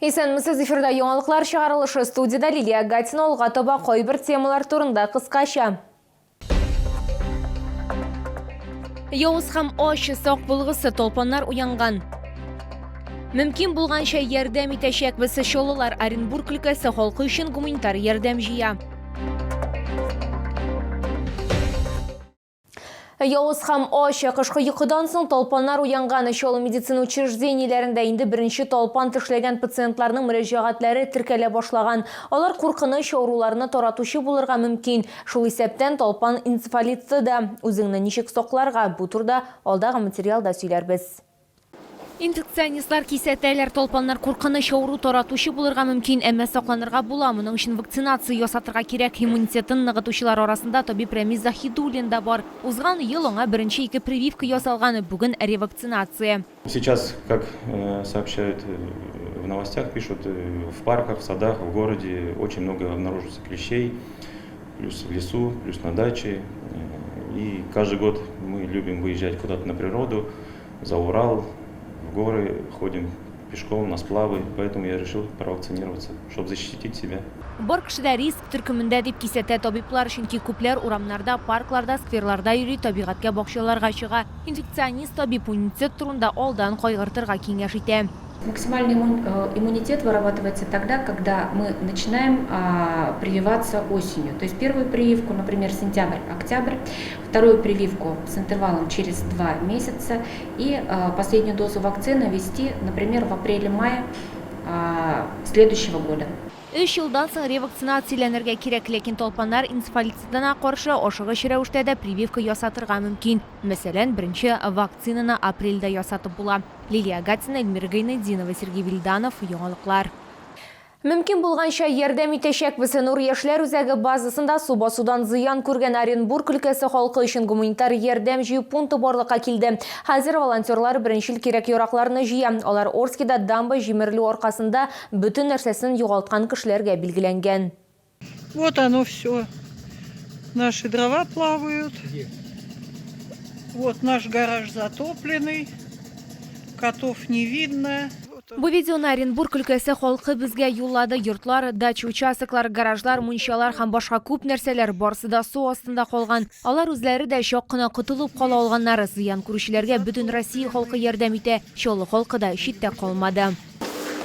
Есенмісіз эфирда яңалыклар чыгарылышы студияда Лилия Гатина олға тоба койбір темалар турында кыскача. Яуыз һәм ачы сақ булгысы толпаннар уянган. Мөмкин булганча ярдәм итәчәк без шолылар Оренбург өлкәсе халкы өчен гуманитар ярдәм җыя. Яуыз һәм ачы кышкы йокыдан соң толпаннар уянган. Шол медицина учреждениеләрендә инде беренче толпан тешләгән пациентларның мөрәҗәгатьләре теркәлә башлаган. Алар куркыныч авыруларны таратучы булырга мөмкин. Шул исәптән толпан энцефалиты да үзеңне ничек сакларга бу турда алдагы материалда сөйләрбез. Инфекционистлар кисәтәләр, толпаннар куркыныч авыру таратучы булырга мөмкин, әмма сакланырга була. Моның өчен вакцинация ясатырга кирәк. Иммунитетын ныгытучылар арасында табиб Рамиз Захидуллин да бар. Узган ел аңа беренче 2 прививка ясалган, бүген ревакцинация. Сейчас, как сообщают в новостях, пишут, в парках, в садах, в городе очень много обнаруживается клещей, плюс в лесу, плюс на даче. И каждый год мы любим выезжать куда-то на природу, за Урал, в горы, ходим пешком, на сплавы, поэтому я решил провакцинироваться, чтобы защитить себя. Бар кешедә риск төркемендә дип кисәтә табиблар, чөнки күпләр урамнарда, паркларда, скверларда йөри, табигатькә бакчаларга чыга. Инфекционист табиб иммунитет турында алдан кайгыртырга киңәш итә. Максимальный иммунитет вырабатывается тогда, когда мы начинаем прививаться осенью. То есть первую прививку, например, сентябрь-октябрь, вторую прививку с интервалом через 2 месяца и последнюю дозу вакцины ввести, например, в апреле-мае следующего года. 3 елдан соң ревакцинацияләнергә кирәк, ләкин толпаннар энцефалитына каршы ашыгыч рәвештә дә прививка ясатырга мөмкин. Мәсәлән, беренче вакцинаны апрельдә ясатып була. Лилия Гатина, Эльмира Гайнетдинова, Сергей Вильданов, яңалыклар. Мөмкин булганча ярдәм итәчәк без Нур яшьләр үзәге базасында су басудан зыян күргән Оренбург өлкәсе халкы өчен гуманитар ярдәм җыю пункты барлыкка килде. Хәзер волонтерлар беренчел кирәк-яракларны җыя. Алар Орскида дамба җимерелү аркасында бөтен нәрсәсен югалткан кешеләргә билгеләнгән. Вот оно все. Наши дрова плавают. Вот наш гараж затопленный. Котов не видно. Бу видеоны Оренбург өлкәсе халкы безгә юллады. Йортлар, дача участоклар, гаражлар, мунчалар һәм башка күп нәрсәләр барысы да су астында калган. Алар үзләре дә чак кына котылып кала алганнар. Зыян күрүчеләргә бөтен Россия халкы ярдәм итә. Чолы халкы да читтә калмады.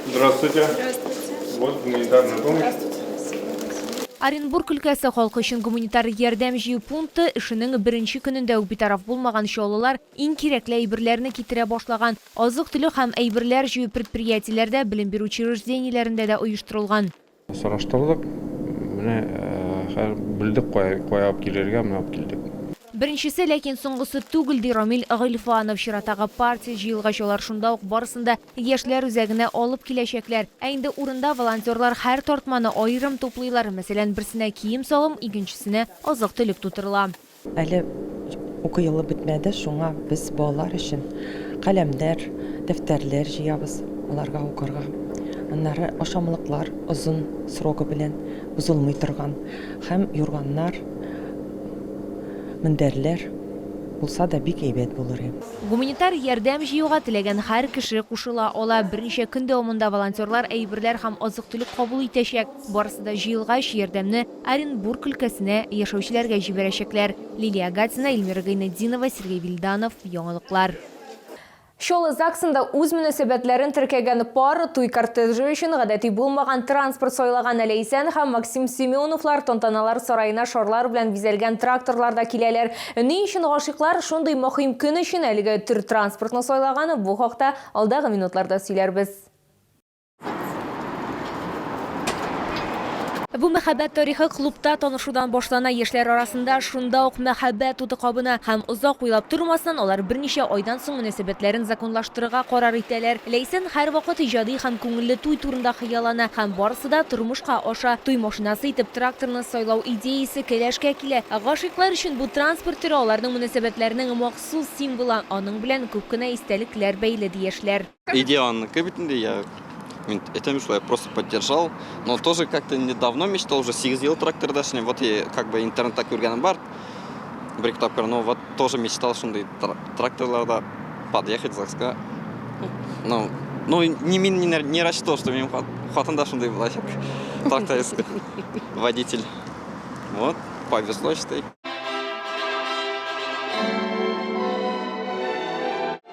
Здравствуйте. Здравствуйте. Вот гуманитарная помощь. Оренбург өлкәсе халкы өчен гуманитар ярдәм җыю пункты эшенең беренче көнендә үк битараф булмаган чолылар иң кирәкле әйберләрне китерә башлаган. Азык-төлек һәм әйберләр җыю предприятиеләрдә, белем бирү учреждениеләрендә дә оештырылган. Сораштырдык, менә белдек куяп килергә, менә алып килдек. Беренчесе, ләкин соңгысы түгел, ди Рамил Гыйльфанов. Чиратагы партия җыелгач алар шунда ук барысында яшьләр үзәгенә алып киләчәкләр. Ә инде урында волонтерлар һәр тартманы аерым туплыйлар. Мәсәлән, берсенә кием салым, икенчесенә азык-төлек тутырыла. Әле уку елы бетмәде, шуңа без балалар өчен каләмнәр, дәфтәрләр җыябыз аларга укырга. Аннары ашамлыклар озын срогы белән бузылмый торган һәм юрганнар, мендәрләр булса да бик әйбәт булыр. Гуманитар ярдәм җыюга теләгән һәр кеше кушыла ала. Берничә көн дәвамында волонтерлар әйберләр һәм азык-төлек кабул итәчәк. Барысы да җыелгач ярдәмне Оренбург өлкәсенә яшәүчеләргә җибәрәчәкләр. Лилия Гатина, Эльмира Гайнетдинова, Сергей Вильданов, яңалыклар. Шолы ЗАГСында үз мөнәсәбәтләрен теркәгән пар туй кортежы өчен гадәти булмаган транспорт сайлаган Ләйсән һәм Максим Семеновлар тантаналар сараена шарлар белән бизәлгән тракторларда киләләр. Ни өчен гашыйклар шундый мөһим көн өчен әлеге төр транспортны сайлаганы бу хакта алдагы минутларда сөйләрбез. Бу мәхәббәт тарихы клубта танышудан башлана. Яшьләр арасында шунда ук мәхәббәт уты кабына һәм озак уйлап тормастан алар берничә айдан соң мөнәсәбәтләрен законлаштырырга карар итәләр. Ләйсән һәр вакыт иҗади һәм күңелле туй турында хыяллана һәм барысы да тормышка аша. Туй машинасы итеп тракторны сайлау идеясе кәләшкә килә. Гашыйклар өчен бу транспорт түре аларның мөнәсәбәтләренең махсус символы. Аның белән күп кенә истәлекләр бәйле ди яшьләр. Идеально, я это мечту я просто поддержал, но тоже как-то недавно мечтал, уже съездил трактор дашни, вот и как бы интернетта көргәнем бар, бір кітап но вот тоже мечтал, шундай тракторларда подъехать ЗАГСка, ну Ну, не рассчитывал, что мне хватит шундай власик. Тракторист, водитель. Вот, повезло, считай.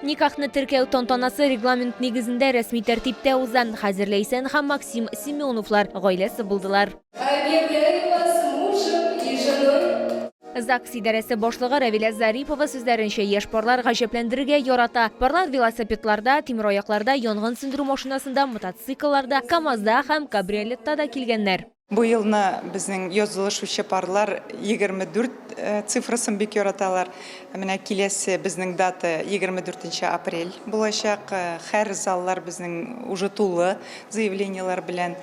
Никахны тиркеу тантанасы регламент негізінде рәсми тәртипте узан. Хәзер Лейсен һәм Максим Семеновлар гаиләсе булдылар. ЗАГС идарәсе башлыгы Равиля Зарипова сүзләренчә, яшь парлар гаҗәпләндерергә ярата. Парлар велосипедларда, тимер аякларда, янгын сөндерү машинасында, мотоциклларда, КАМАЗда һәм кабриолетта да килгәннәр. Бу елны безнең язылышучы парлар 24 цифрасын бик яраталар. Менә киләсе безнең дата 24 апрель булачак. Һәр заллар безнең уже тулы заявлениелар белән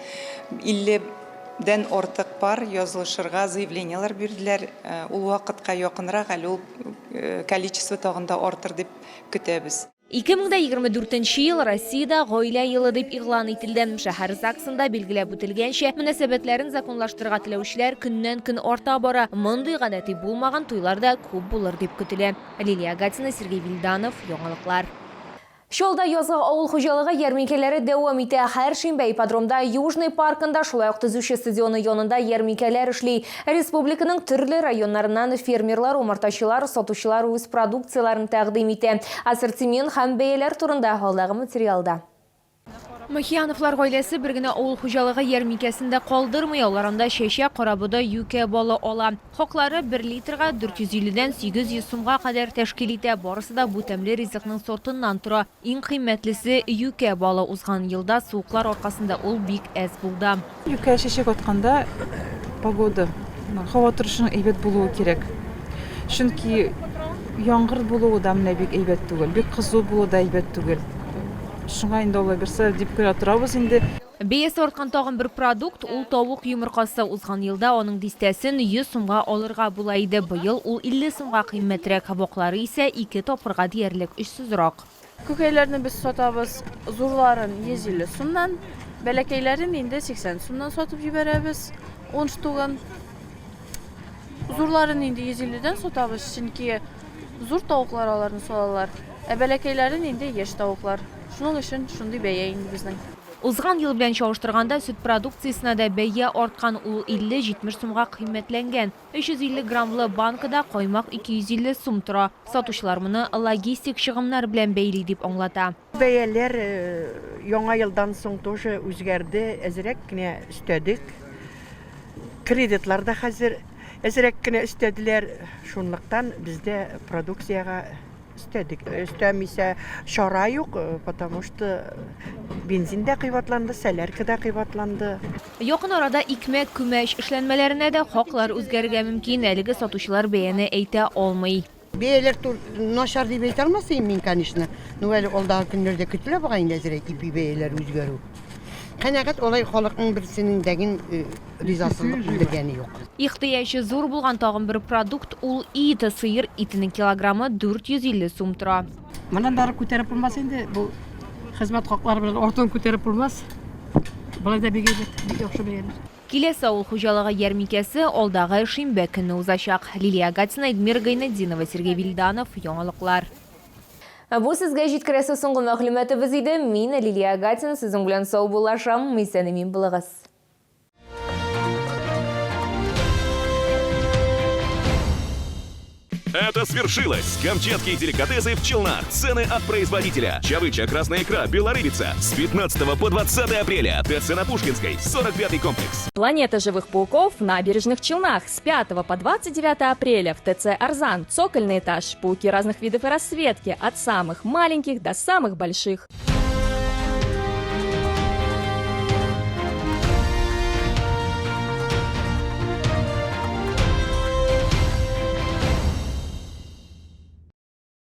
50дән артык пар язылышырга заявлениелар бирделәр. Ул вакытка якынрак әле ул количество тагында артыр дип көтәбез. 2024 ел Россиядә гаилә елы дип игълан ителде. Шәһәр ЗАГСында билгеләп үтелгәнчә, мөнәсәбәтләрен законлаштырырга теләүчеләр көннән-көн арта бара. Мондый гадәти булмаган туйларда күп булыр дип көтелә. Лилия Гатина, Сергей Вильданов, яңалыклар. Шолда язгы авыл хуҗалыгы ярминкәләре дәвам итә. Һәр шимбә ипподромда, Южный паркында, шулай ук төзүче стадионы янында ярминкәләр эшли. Республиканың төрле районнарыннан фермерлар, умартачылар, сатучылар үз продукцияларын тәкъдим итә. Ассортимент һәм бәяләр турында алдагы материалда. Махияновлар гаиләсе бер генә авыл хуҗалыгы ярминкәсендә калдырмый, аларында чәчәк, карабуда, юкә балы ала. Хаклары 1 литрга 450дән 800 сумга кадәр тәшкил итә. Барысы да бу тәмле ризыкның сортыннан тора. Иң кыйммәтлесе юкә балы. Узган елда суыклар аркасында ул бик әз булды. Юкә чәчәк атканда погода, һава торышының әйбәт булуы кирәк. Чөнки яңгыр булуы да менә бик әйбәт түгел, бик кызу булуы да әйбәт түгел. Шуңа инде алла бирсә дип көтә торабыз инде. Бәясе арткан тагын бер продукт ул тавык йомыркасы. Узган елда аның дистәсен 100 сумга алырга була иде. Быел ул 50 сумга кыйммәтрәк. Кабаклары исә 2 тапкырга диярлек өчсезрак. Күкәйләрне без сатабыз, зурларын 150 сумнан, бәләкәйләрен инде 80 сумнан сатып җибәрәбез. 10 штугын. Зурларын инде 150дән сатабыз, чөнки зур тавыклар аларны салалар. Бәләкәйләрен инде яшь тавыклар. Шуның өчен шундый бәя инде безнең. Узган ел белән чагыштырганда сөт продукциясына да бәя арткан, ул 50-70 сумга кыйммәтләнгән. 350 граммлы банкада каймак 250 сум тора. Сатучылар моны логистик чыгымнар белән бәйли дип аңлата. Бәяләр яңа елдан соң тоже үзгәрде, әзрәк кенә өстәдек. Кредитлар да хәзер әзрәк кенә өстәделәр. Шунлыктан бездә продукцияга Üstəmisə şara yox, потому что benzin də qıybatlandı, sələrsək də qıybatlandı. Якын арада икмәк, күмәч эшләнмәләренә дә хаклар үзгәрергә мөмкин. Әлеге сатучылар бәяне әйтә алмый. Бәяләр начар дип әйтә алмасын мин, конечно. Ну әле алдагы көннәрдә көтелә багай нәзәрәк бәяләр үзгәрү. Канәгать олай халыкның берсенең дәгин ризасызлык белдергәне юк. Ихтыяҗы зур булган тагын бер продукт ул ит, сыер итенең килограммы 450 сум тора. Моннан дары күтәреп булмас инде, бу хезмәт хаклары белән артын күтәреп булмас. Булай да бик яхшы бәяләр. Киләсе авыл хуҗалыгы ярминкәсе алдагы шимбә көнне узачак. Лилия Гатина, Эдмир Гайнетдинова, Сергей Вильданов, яңалыклар. Бу сезгә җиткерәсе соңгы мәгълүматыбыз иде. Мин Лилия Гатина, сезнең белән сау булашам. Исән-имин булыгыз. Это свершилось! Камчатские деликатесы в Челнах. Цены от производителя. Чавыча, красная икра, белорыбица. С 15 по 20 апреля. ТЦ на Пушкинской, 45-й комплекс. Планета живых пауков в набережных Челнах. С 5 по 29 апреля в ТЦ «Арзан». Цокольный этаж. Пауки разных видов и расцветки. От самых маленьких до самых больших.